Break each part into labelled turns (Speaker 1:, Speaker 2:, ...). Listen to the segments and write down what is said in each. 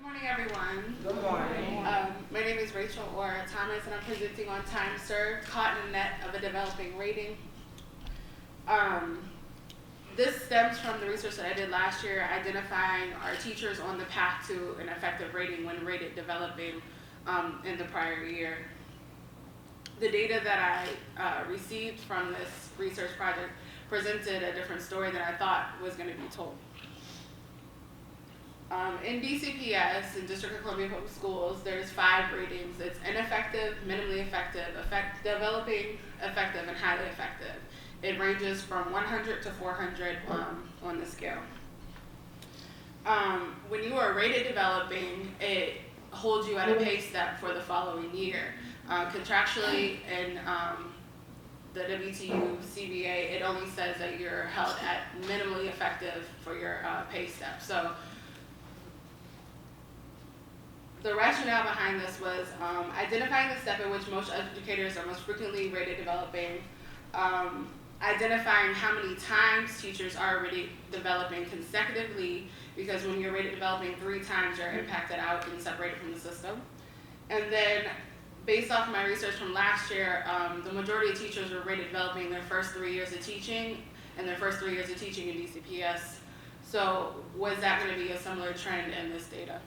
Speaker 1: Morning, everyone.
Speaker 2: Good morning.
Speaker 1: My name is Rachel Orr Thomas, and I'm presenting on Time Served, Caught in the Net of a Developing Rating. This stems from the research that I did last year, identifying our teachers on the path to an effective rating when rated developing in the prior year. The data that I received from this research project presented a different story than I thought was going to be told. In DCPS, in District of Columbia Public Schools, there's 5 ratings. It's ineffective, minimally effective, developing, effective, and highly effective. It ranges from 100 to 400 on the scale. When you are rated developing, it holds you at a pay step for the following year. Contractually in the WTU CBA, it only says that you're held at minimally effective for your pay step. So the rationale behind this was identifying the step in which most educators are most frequently rated developing, identifying how many times teachers are rated developing consecutively, because when you're rated developing 3 times, you're impacted out and separated from the system. And then, based off of my research from last year, the majority of teachers were rated developing their first 3 years of teaching and their first 3 years of teaching in DCPS. So was that going to be a similar trend in this data?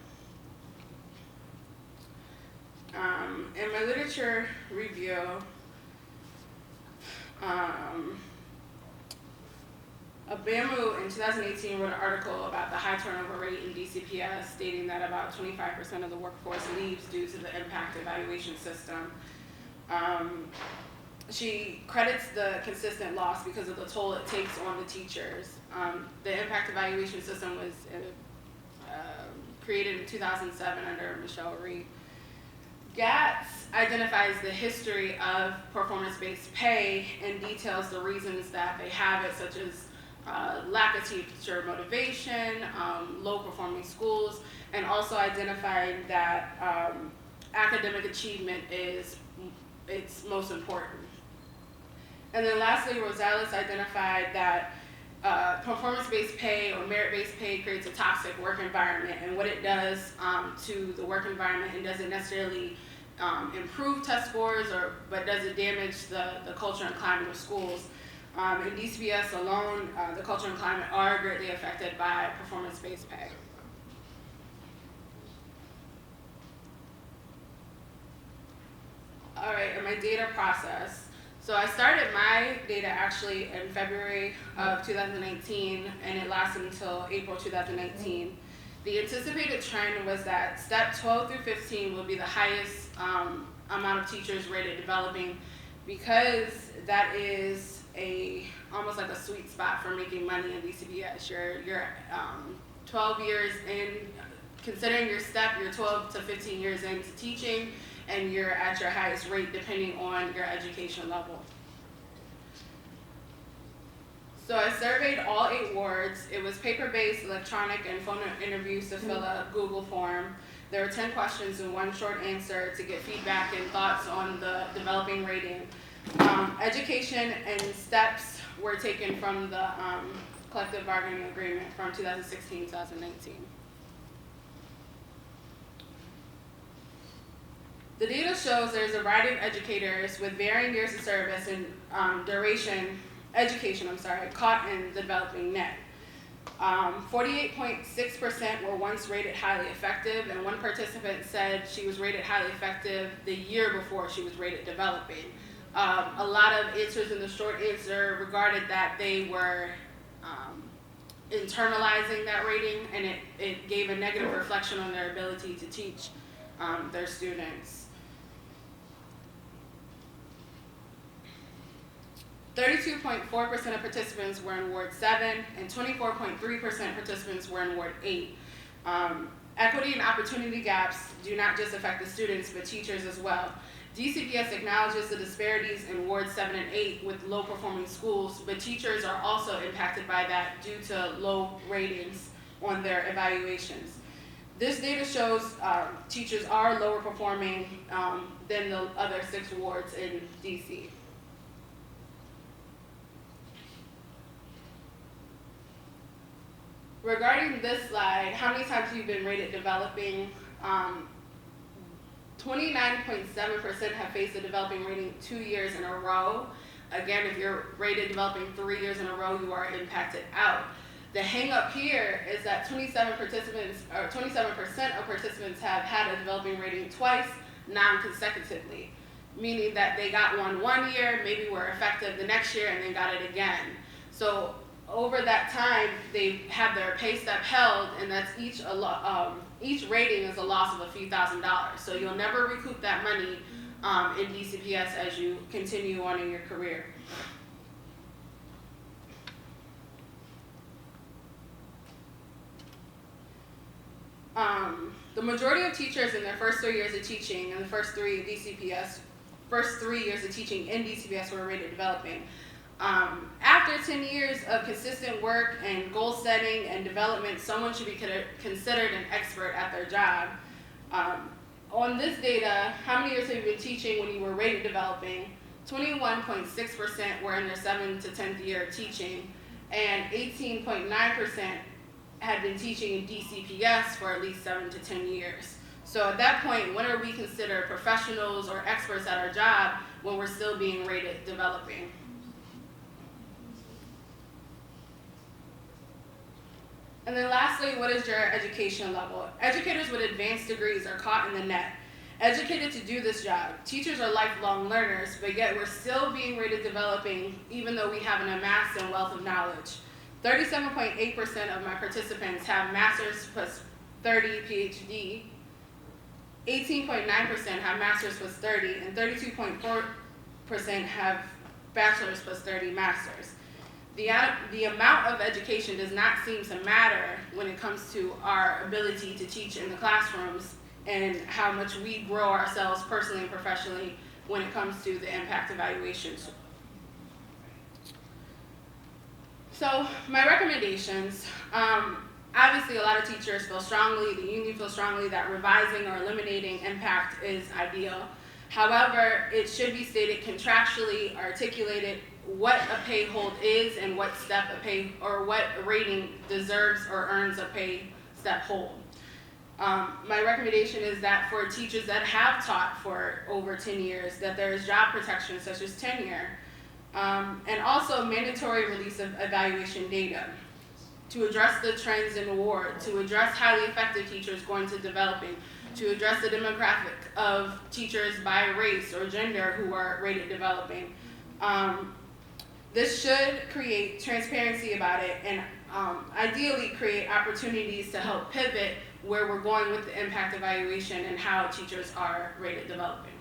Speaker 1: In my literature review, BAMU in 2018 wrote an article about the high turnover rate in DCPS, stating that about 25% of the workforce leaves due to the impact evaluation system. She credits the consistent loss because of the toll it takes on the teachers. The impact evaluation system was created in 2007 under Michelle Reed. GATS identifies the history of performance-based pay and details the reasons that they have it, such as lack of teacher motivation, low-performing schools, and also identifying that academic achievement is its most important. And then lastly, Rosales identified that performance-based pay or merit-based pay creates a toxic work environment, and what it does to the work environment, and doesn't necessarily improve test scores, but does it damage the culture and climate of schools. In DCPS alone, the culture and climate are greatly affected by performance-based pay. All right, and my data process. So I started my data actually in February of 2019, and it lasted until April 2019. The anticipated trend was that step 12 through 15 will be the highest amount of teachers rated developing, because that is almost like a sweet spot for making money in DCPS. You're 12 years in, considering your step, you're 12 to 15 years into teaching, and you're at your highest rate depending on your education level. So I surveyed all 8 wards. It was paper-based, electronic, and phone interviews to fill a Google form. There were 10 questions and 1 short answer to get feedback and thoughts on the developing rating. Education and steps were taken from the collective bargaining agreement from 2016-2019. The data shows there's a variety of educators with varying years of service and education, caught in the developing net. 48.6% were once rated highly effective, and one participant said she was rated highly effective the year before she was rated developing. A lot of answers in the short answer regarded that they were internalizing that rating, and it gave a negative reflection on their ability to teach their students. 32.4% of participants were in Ward 7, and 24.3% participants were in Ward 8. Equity and opportunity gaps do not just affect the students, but teachers as well. DCPS acknowledges the disparities in Wards 7 and 8 with low-performing schools, but teachers are also impacted by that due to low ratings on their evaluations. This data shows teachers are lower performing than the other 6 wards in DC. regarding this slide, how many times you've been rated developing? 29.7% have faced a developing rating 2 years in a row. Again, if you're rated developing 3 years in a row, you are impacted out. The hang up here is that 27% of participants have had a developing rating twice, non-consecutively, meaning that they got one year, maybe were effective the next year, and then got it again. So over that time, they have their pay step held, and that's each rating is a loss of a few $1,000s. So you'll never recoup that money in DCPS as you continue on in your career. The majority of teachers in their first 3 years of teaching, and the first 3 years of teaching in DCPS were rated developing. After 10 years of consistent work and goal setting and development, someone should be considered an expert at their job. On this data, how many years have you been teaching when you were rated developing? 21.6% were in their 7th to 10th year of teaching, and 18.9% had been teaching in DCPS for at least 7 to 10 years. So at that point, when are we considered professionals or experts at our job when we're still being rated developing? And then lastly, what is your education level? Educators with advanced degrees are caught in the net, educated to do this job. Teachers are lifelong learners, but yet we're still being rated developing even though we have an amassed and wealth of knowledge. 37.8% of my participants have master's plus 30 PhD, 18.9% have master's plus 30, and 32.4% have bachelor's plus 30 masters. The amount of education does not seem to matter when it comes to our ability to teach in the classrooms and how much we grow ourselves personally and professionally when it comes to the impact evaluations. So my recommendations, obviously a lot of teachers feel strongly, the union feels strongly that revising or eliminating impact is ideal. However, it should be stated contractually, articulated what a pay hold is and what step a pay or what rating deserves or earns a pay step hold. My recommendation is that for teachers that have taught for over 10 years, that there is job protection such as tenure, and also mandatory release of evaluation data to address the trends in award, to address highly effective teachers going to developing, to address the demographic of teachers by race or gender who are rated developing. This should create transparency about it and ideally create opportunities to help pivot where we're going with the impact evaluation and how teachers are rated developing.